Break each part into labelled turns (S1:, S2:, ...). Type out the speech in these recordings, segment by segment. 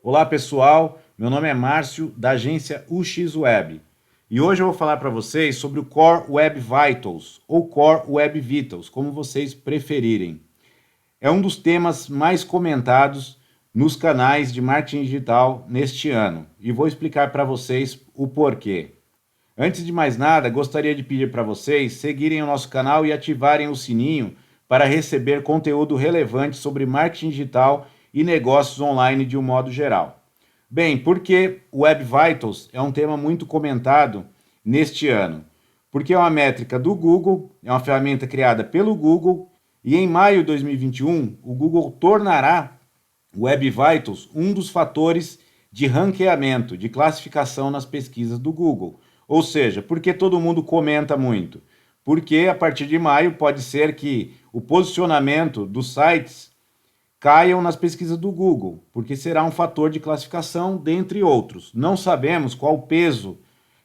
S1: Olá pessoal, meu nome é Márcio da agência UX Web e hoje eu vou falar para vocês sobre o Core Web Vitals ou Core Web Vitals, como vocês preferirem. É um dos temas mais comentados nos canais de marketing digital neste ano e vou explicar para vocês o porquê. Antes de mais nada, gostaria de pedir para vocês seguirem o nosso canal e ativarem o sininho para receber conteúdo relevante sobre marketing digital e negócios online de um modo geral. Bem, porque o Web Vitals é um tema muito comentado neste ano? Porque é uma métrica do Google, é uma ferramenta criada pelo Google e em maio de 2021 o Google tornará o Web Vitals um dos fatores de ranqueamento, de classificação nas pesquisas do Google. Ou seja, por que todo mundo comenta muito? Porque a partir de maio pode ser que o posicionamento dos sites caiam nas pesquisas do Google, porque será um fator de classificação, dentre outros. Não sabemos qual peso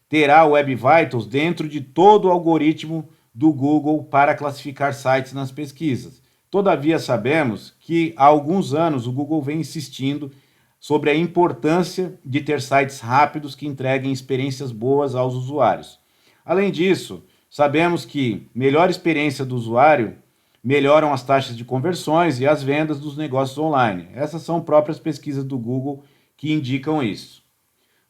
S1: terá o Web Vitals dentro de todo o algoritmo do Google para classificar sites nas pesquisas. Todavia, sabemos que há alguns anos o Google vem insistindo sobre a importância de ter sites rápidos que entreguem experiências boas aos usuários. Além disso, sabemos que melhor experiência do usuário melhoram as taxas de conversões e as vendas dos negócios online. Essas são próprias pesquisas do Google que indicam isso.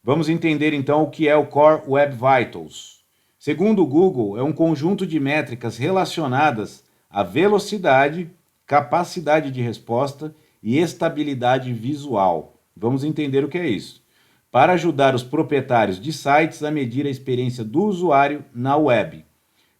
S1: Vamos entender então o que é o Core Web Vitals. Segundo o Google, é um conjunto de métricas relacionadas à velocidade, capacidade de resposta e estabilidade visual. Vamos entender o que é isso. Para ajudar os proprietários de sites a medir a experiência do usuário na web.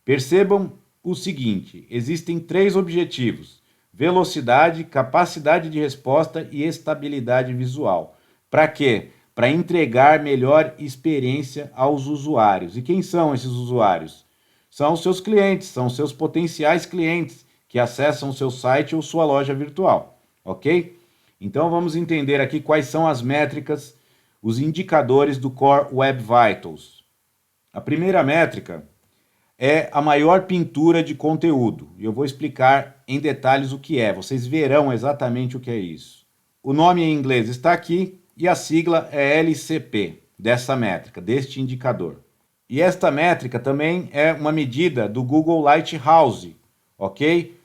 S1: Percebam o seguinte: existem três objetivos: velocidade, capacidade de resposta e estabilidade visual. Para quê? Para entregar melhor experiência aos usuários. E quem são esses usuários? São os seus clientes, são os seus potenciais clientes que acessam o seu site ou sua loja virtual, ok? Então vamos entender aqui quais são as métricas, os indicadores do Core Web Vitals. A primeira métrica é a maior pintura de conteúdo. E eu vou explicar em detalhes o que é. Vocês verão exatamente o que é isso. O nome em inglês está aqui e a sigla é LCP, dessa métrica, deste indicador. E esta métrica também é uma medida do Google Lighthouse, ok?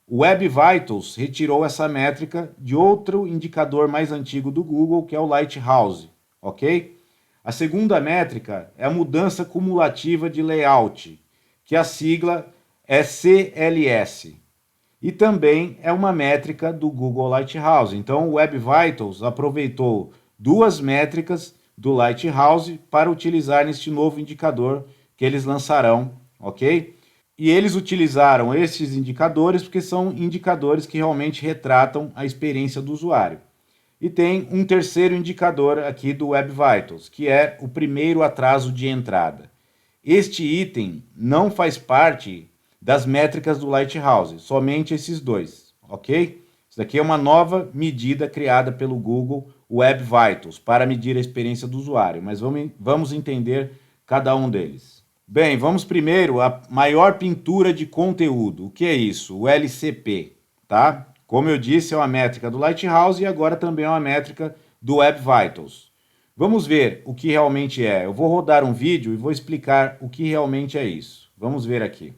S1: O Web Vitals retirou essa métrica de outro indicador mais antigo do Google, que é o Lighthouse, ok? A segunda métrica é a mudança cumulativa de layout, que a sigla é CLS. E também é uma métrica do Google Lighthouse. Então, o Web Vitals aproveitou duas métricas do Lighthouse para utilizar neste novo indicador que eles lançarão, ok? E eles utilizaram esses indicadores porque são indicadores que realmente retratam a experiência do usuário. E tem um terceiro indicador aqui do Web Vitals, que é o primeiro atraso de entrada. Este item não faz parte das métricas do Lighthouse, somente esses dois, ok? Isso daqui é uma nova medida criada pelo Google Web Vitals para medir a experiência do usuário, mas vamos entender cada um deles. Bem, vamos primeiro à maior pintura de conteúdo. O que é isso? O LCP, tá? Como eu disse, é uma métrica do Lighthouse e agora também é uma métrica do Web Vitals. Vamos ver o que realmente é. Eu vou rodar um vídeo e vou explicar o que realmente é isso. Vamos ver aqui.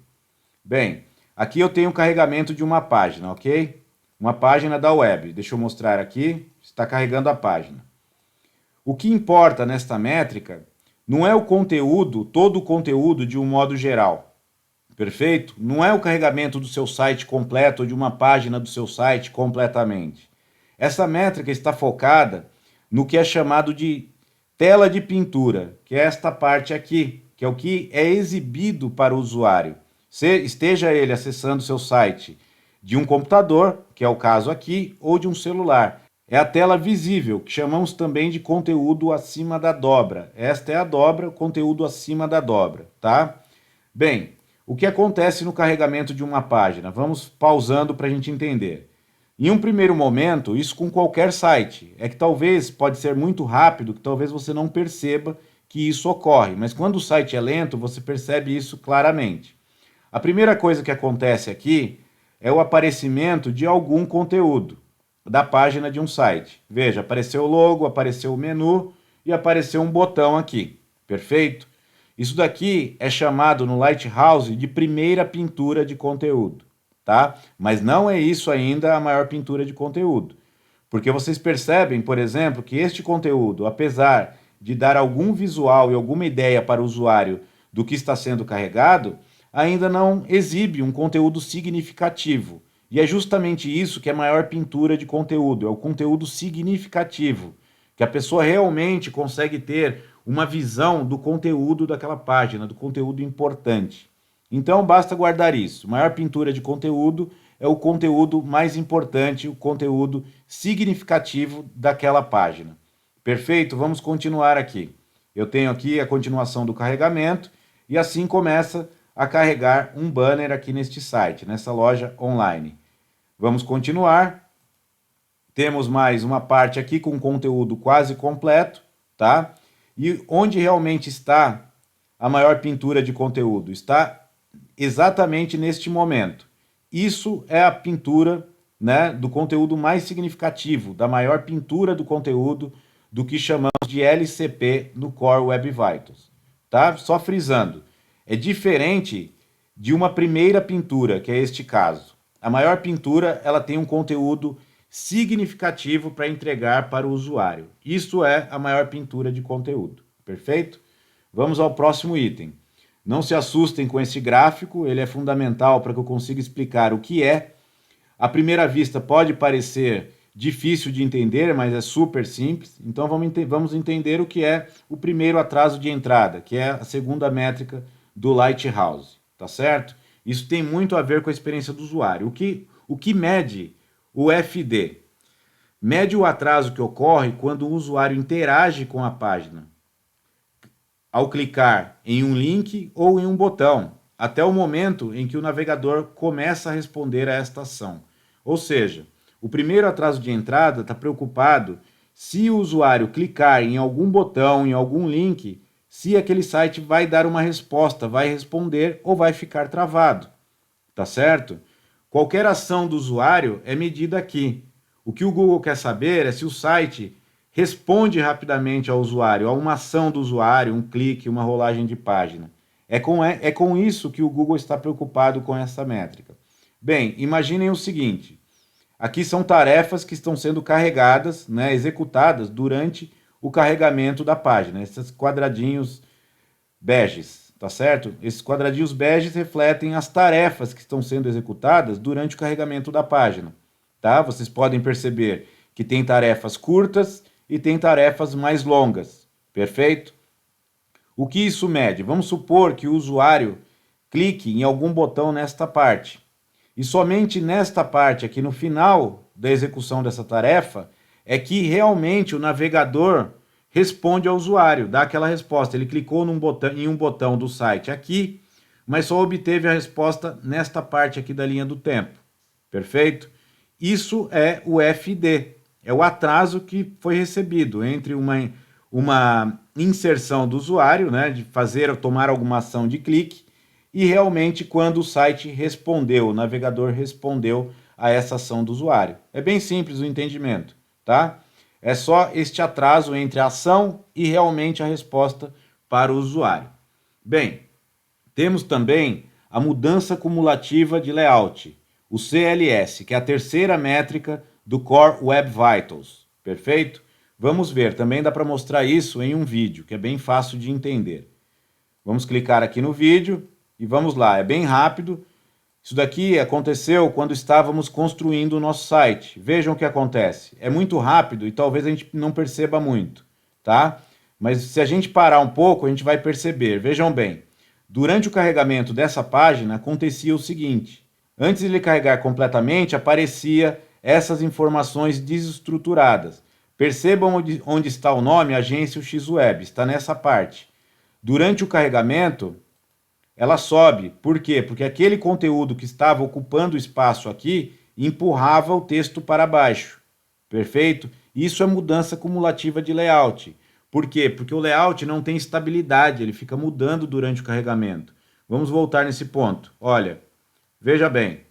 S1: Bem, aqui eu tenho o carregamento de uma página, ok? Uma página da web. Deixa eu mostrar aqui. Está carregando a página. O que importa nesta métrica não é o conteúdo, todo o conteúdo de um modo geral. Perfeito? Não é o carregamento do seu site completo ou de uma página do seu site completamente. Essa métrica está focada no que é chamado de tela de pintura, que é esta parte aqui, que é o que é exibido para o usuário. Esteja ele acessando seu site de um computador, que é o caso aqui, ou de um celular. É a tela visível, que chamamos também de conteúdo acima da dobra. Esta é a dobra, o conteúdo acima da dobra, tá? Bem, o que acontece no carregamento de uma página? Vamos pausando para a gente entender. Em um primeiro momento, isso com qualquer site, é que talvez pode ser muito rápido, que talvez você não perceba que isso ocorre, mas quando o site é lento, você percebe isso claramente. A primeira coisa que acontece aqui é o aparecimento de algum conteúdo. da página de um site. Veja, apareceu o logo, apareceu o menu e apareceu um botão aqui, perfeito? Isso daqui é chamado no Lighthouse de primeira pintura de conteúdo, tá? Mas não é isso ainda a maior pintura de conteúdo. Porque vocês percebem, por exemplo, que este conteúdo, apesar de dar algum visual e alguma ideia para o usuário do que está sendo carregado, ainda não exibe um conteúdo significativo. E é justamente isso que é a maior pintura de conteúdo, é o conteúdo significativo, que a pessoa realmente consegue ter uma visão do conteúdo daquela página, do conteúdo importante. Então basta guardar isso. Maior pintura de conteúdo é o conteúdo mais importante, o conteúdo significativo daquela página. Perfeito? Vamos continuar aqui. Eu tenho aqui a continuação do carregamento e assim começa a carregar um banner aqui neste site, nessa loja online. Vamos continuar. Temos mais uma parte aqui com conteúdo quase completo, tá? E onde realmente está a maior pintura de conteúdo? Está exatamente neste momento. Isso é a pintura, né, do conteúdo mais significativo, da maior pintura do conteúdo, do que chamamos de LCP no Core Web Vitals. Tá? Só frisando, é diferente de uma primeira pintura, que é este caso. A maior pintura ela tem um conteúdo significativo para entregar para o usuário. Isso é a maior pintura de conteúdo. Perfeito? Vamos ao próximo item. Não se assustem com esse gráfico, ele é fundamental para que eu consiga explicar o que é. À primeira vista pode parecer difícil de entender, mas é super simples. Então vamos entender o que é o primeiro atraso de entrada, que é a segunda métrica do Lighthouse, tá certo? Isso tem muito a ver com a experiência do usuário. O que mede o FD? Mede o atraso que ocorre quando o usuário interage com a página, ao clicar em um link ou em um botão, até o momento em que o navegador começa a responder a esta ação. Ou seja, o primeiro atraso de entrada está preocupado se o usuário clicar em algum botão, em algum link, se aquele site vai dar uma resposta, vai responder ou vai ficar travado. Tá certo? Qualquer ação do usuário é medida aqui. O que o Google quer saber é se o site responde rapidamente ao usuário, a uma ação do usuário, um clique, uma rolagem de página. É com isso que o Google está preocupado com essa métrica. Bem, imaginem o seguinte, aqui são tarefas que estão sendo carregadas, né, executadas durante o carregamento da página, esses quadradinhos beges, tá certo? Esses quadradinhos beges refletem as tarefas que estão sendo executadas durante o carregamento da página, tá? Vocês podem perceber que tem tarefas curtas e tem tarefas mais longas, perfeito? O que isso mede? Vamos supor que o usuário clique em algum botão nesta parte. E somente nesta parte, aqui no final da execução dessa tarefa, é que realmente o navegador responde ao usuário, dá aquela resposta. Ele clicou em um botão do site aqui, mas só obteve a resposta nesta parte aqui da linha do tempo. Perfeito? Isso é o FD, é o atraso que foi recebido entre uma inserção do usuário, né, de tomar alguma ação de clique, e realmente quando o site respondeu, o navegador respondeu a essa ação do usuário. É bem simples o entendimento, tá? É só este atraso entre a ação e realmente a resposta para o usuário. Bem, temos também a mudança cumulativa de layout, o CLS, que é a terceira métrica do Core Web Vitals. Perfeito? Vamos ver, também dá para mostrar isso em um vídeo, que é bem fácil de entender. Vamos clicar aqui no vídeo e vamos lá, é bem rápido. Isso daqui aconteceu quando estávamos construindo o nosso site. Vejam o que acontece. É muito rápido e talvez a gente não perceba muito, tá? Mas se a gente parar um pouco, a gente vai perceber. Vejam bem, durante o carregamento dessa página acontecia o seguinte. Antes de ele carregar completamente, aparecia essas informações desestruturadas. Percebam onde está o nome Agência UX-Web, está nessa parte. Durante o carregamento, ela sobe. Por quê? Porque aquele conteúdo que estava ocupando espaço aqui empurrava o texto para baixo. Perfeito? Isso é mudança cumulativa de layout. Por quê? Porque o layout não tem estabilidade, ele fica mudando durante o carregamento. Vamos voltar nesse ponto. Olha, veja bem.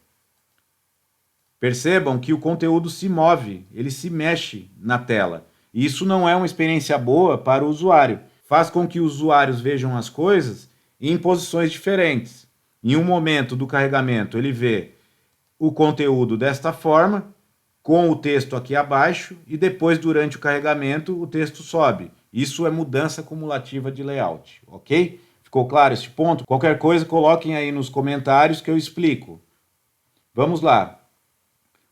S1: Percebam que o conteúdo se move, ele se mexe na tela. E isso não é uma experiência boa para o usuário. Faz com que os usuários vejam as coisas em posições diferentes. Em um momento do carregamento, ele vê o conteúdo desta forma, com o texto aqui abaixo, e depois, durante o carregamento, o texto sobe. Isso é mudança cumulativa de layout, ok? Ficou claro esse ponto? Qualquer coisa, coloquem aí nos comentários que eu explico. Vamos lá.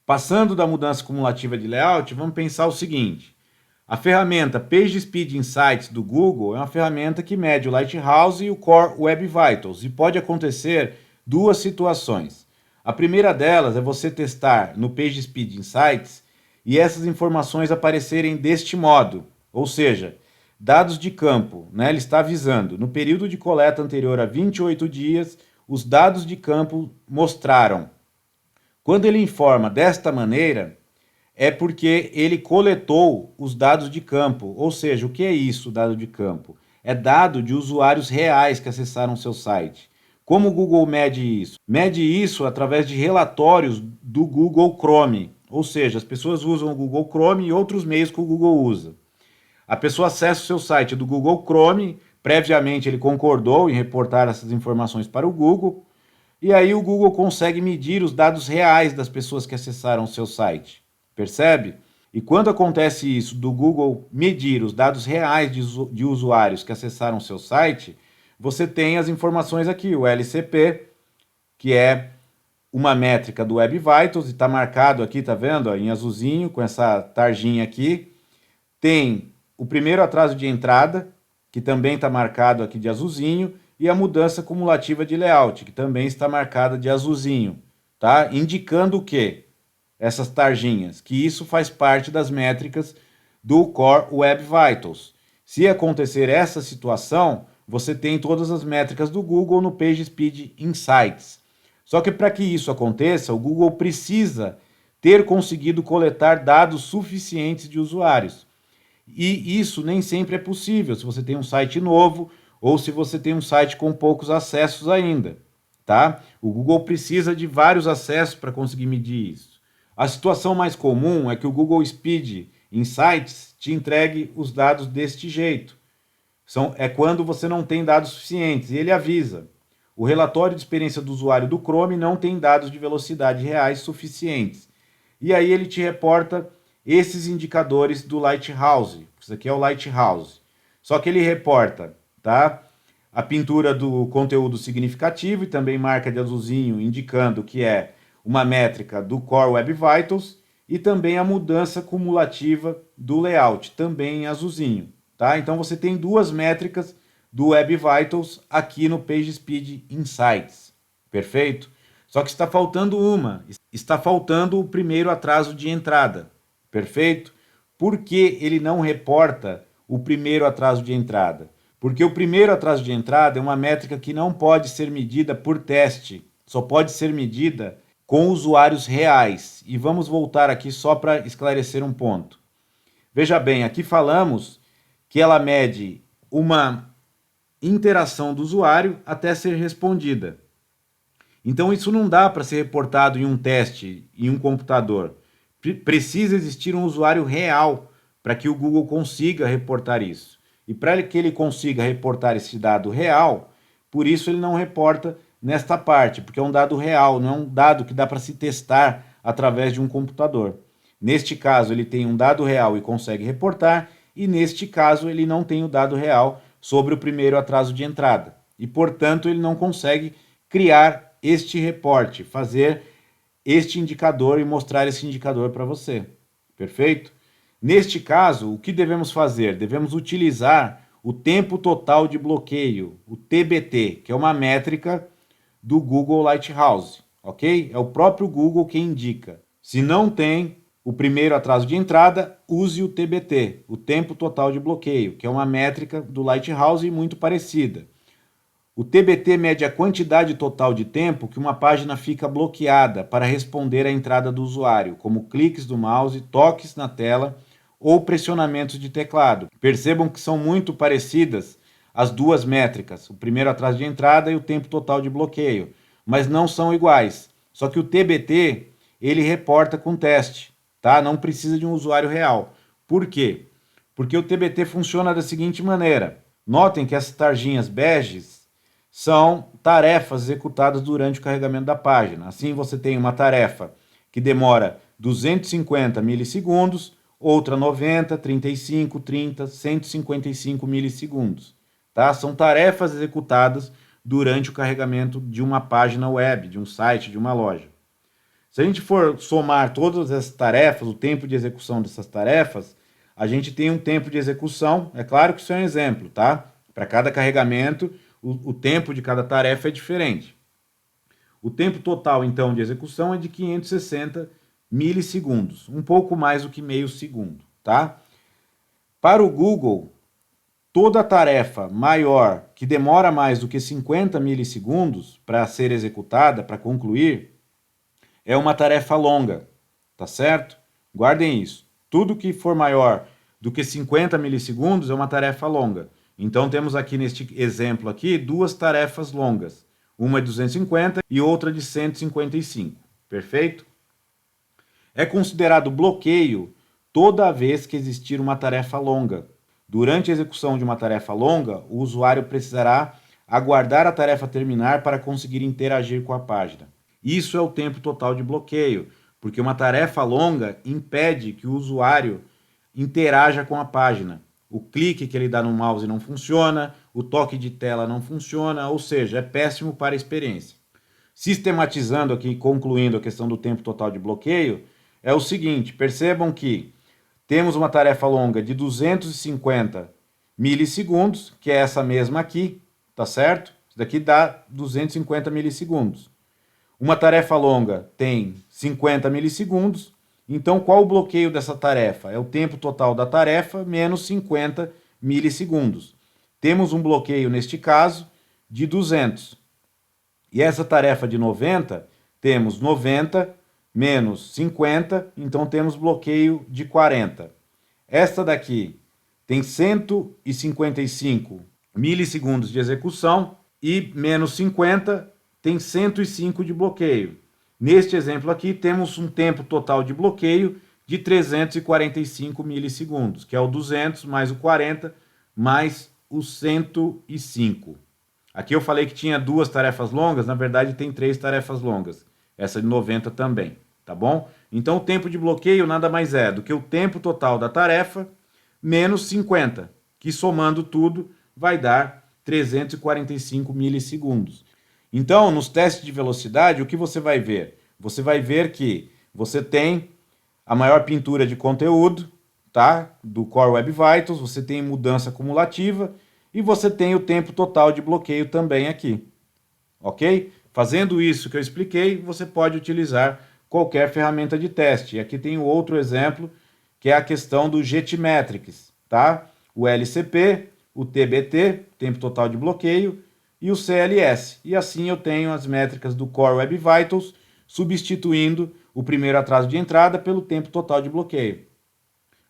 S1: Passando da mudança cumulativa de layout, vamos pensar o seguinte. A ferramenta PageSpeed Insights do Google é uma ferramenta que mede o Lighthouse e o Core Web Vitals, e pode acontecer duas situações. A primeira delas é você testar no PageSpeed Insights e essas informações aparecerem deste modo, ou seja, dados de campo, né? Ele está avisando, no período de coleta anterior a 28 dias, os dados de campo mostraram. Quando ele informa desta maneira, é porque ele coletou os dados de campo, ou seja, o que é isso, dado de campo? É dado de usuários reais que acessaram seu site. Como o Google mede isso? Mede isso através de relatórios do Google Chrome, ou seja, as pessoas usam o Google Chrome e outros meios que o Google usa. A pessoa acessa o seu site do Google Chrome, previamente ele concordou em reportar essas informações para o Google, e aí o Google consegue medir os dados reais das pessoas que acessaram o seu site. Percebe? E quando acontece isso, do Google medir os dados reais de usuários que acessaram o seu site, você tem as informações aqui, o LCP, que é uma métrica do Web Vitals, e está marcado aqui, tá vendo? Ó, em azulzinho, com essa tarjinha aqui. Tem o primeiro atraso de entrada, que também está marcado aqui de azulzinho, e a mudança cumulativa de layout, que também está marcada de azulzinho, tá? Indicando o quê? Essas tarjinhas, que isso faz parte das métricas do Core Web Vitals. Se acontecer essa situação, você tem todas as métricas do Google no PageSpeed Insights. Só que para que isso aconteça, o Google precisa ter conseguido coletar dados suficientes de usuários. E isso nem sempre é possível se você tem um site novo ou se você tem um site com poucos acessos ainda, tá? O Google precisa de vários acessos para conseguir medir isso. A situação mais comum é que o Google Speed Insights te entregue os dados deste jeito. É quando você não tem dados suficientes, e ele avisa. O relatório de experiência do usuário do Chrome não tem dados de velocidade reais suficientes. E aí ele te reporta esses indicadores do Lighthouse. Isso aqui é o Lighthouse. Só que ele reporta, tá? A pintura do conteúdo significativo e também marca de azulzinho indicando que é uma métrica do Core Web Vitals e também a mudança cumulativa do layout, também em azulzinho. Tá? Então você tem duas métricas do Web Vitals aqui no PageSpeed Insights. Perfeito? Só que está faltando uma. Está faltando o primeiro atraso de entrada. Perfeito? Por que ele não reporta o primeiro atraso de entrada? Porque o primeiro atraso de entrada é uma métrica que não pode ser medida por teste. Só pode ser medida com usuários reais. E vamos voltar aqui só para esclarecer um ponto. Veja bem, aqui falamos que ela mede uma interação do usuário até ser respondida. Então isso não dá para ser reportado em um teste, em um computador. Precisa existir um usuário real para que o Google consiga reportar isso. E para que ele consiga reportar esse dado real, por isso ele não reporta nesta parte, porque é um dado real, não é um dado que dá para se testar através de um computador. Neste caso, ele tem um dado real e consegue reportar, e neste caso ele não tem o dado real sobre o primeiro atraso de entrada. E, portanto, ele não consegue criar este reporte, fazer este indicador e mostrar esse indicador para você. Perfeito? Neste caso, o que devemos fazer? Devemos utilizar o tempo total de bloqueio, o TBT, que é uma métrica do Google Lighthouse, ok? É o próprio Google que indica. Se não tem o primeiro atraso de entrada, use o TBT, o tempo total de bloqueio, que é uma métrica do Lighthouse muito parecida. O TBT mede a quantidade total de tempo que uma página fica bloqueada para responder à entrada do usuário, como cliques do mouse, toques na tela ou pressionamentos de teclado. Percebam que são muito parecidas as duas métricas, o primeiro atraso de entrada e o tempo total de bloqueio, mas não são iguais. Só que o TBT ele reporta com teste, tá? Não precisa de um usuário real. Por quê? Porque o TBT funciona da seguinte maneira. Notem que essas tarjinhas beges são tarefas executadas durante o carregamento da página. Assim, você tem uma tarefa que demora 250 milissegundos, outra 90, 35, 30, 155 milissegundos. Tá? São tarefas executadas durante o carregamento de uma página web, de um site, de uma loja. Se a gente for somar todas essas tarefas, o tempo de execução dessas tarefas, a gente tem um tempo de execução, é claro que isso é um exemplo, tá? Para cada carregamento, o tempo de cada tarefa é diferente. O tempo total, então, de execução é de 560 milissegundos, um pouco mais do que meio segundo, tá? Para o Google, toda tarefa maior, que demora mais do que 50 milissegundos para ser executada, para concluir, é uma tarefa longa, tá certo? Guardem isso. Tudo que for maior do que 50 milissegundos é uma tarefa longa. Então temos aqui neste exemplo aqui duas tarefas longas. Uma de 250 e outra de 155. Perfeito? É considerado bloqueio toda vez que existir uma tarefa longa. Durante a execução de uma tarefa longa, o usuário precisará aguardar a tarefa terminar para conseguir interagir com a página. Isso é o tempo total de bloqueio, porque uma tarefa longa impede que o usuário interaja com a página. O clique que ele dá no mouse não funciona, o toque de tela não funciona, ou seja, é péssimo para a experiência. Sistematizando aqui, concluindo a questão do tempo total de bloqueio, é o seguinte, percebam que temos uma tarefa longa de 250 milissegundos, que é essa mesma aqui, tá certo? Isso daqui dá 250 milissegundos. Uma tarefa longa tem 50 milissegundos, então qual o bloqueio dessa tarefa? É o tempo total da tarefa menos 50 milissegundos. Temos um bloqueio, neste caso, de 200. E essa tarefa de 90, temos 90 menos 50, então temos bloqueio de 40. Esta daqui tem 155 milissegundos de execução e menos 50 tem 105 de bloqueio. Neste exemplo aqui, temos um tempo total de bloqueio de 345 milissegundos, que é o 200 mais o 40 mais o 105. Aqui eu falei que tinha duas tarefas longas, na verdade tem três tarefas longas. Essa de 90 também, tá bom? Então o tempo de bloqueio nada mais é do que o tempo total da tarefa menos 50, que somando tudo vai dar 345 milissegundos. Então, nos testes de velocidade, o que você vai ver? Você vai ver que você tem a maior pintura de conteúdo, tá? Do Core Web Vitals, você tem mudança cumulativa e você tem o tempo total de bloqueio também aqui, ok? Fazendo isso que eu expliquei, você pode utilizar qualquer ferramenta de teste. E aqui tem outro exemplo, que é a questão do GTmetrix, tá? O LCP, o TBT, tempo total de bloqueio, e o CLS. E assim eu tenho as métricas do Core Web Vitals, substituindo o primeiro atraso de entrada pelo tempo total de bloqueio.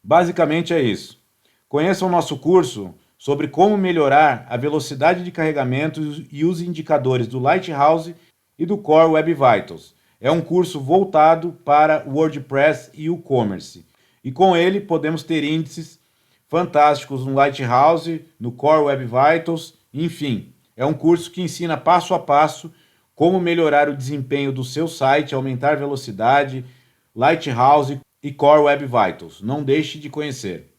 S1: Basicamente é isso. Conheça o nosso curso sobre como melhorar a velocidade de carregamento e os indicadores do Lighthouse e do Core Web Vitals. É um curso voltado para o WordPress e o e-commerce. E com ele podemos ter índices fantásticos no Lighthouse, no Core Web Vitals, enfim. É um curso que ensina passo a passo como melhorar o desempenho do seu site, aumentar velocidade, Lighthouse e Core Web Vitals. Não deixe de conhecer.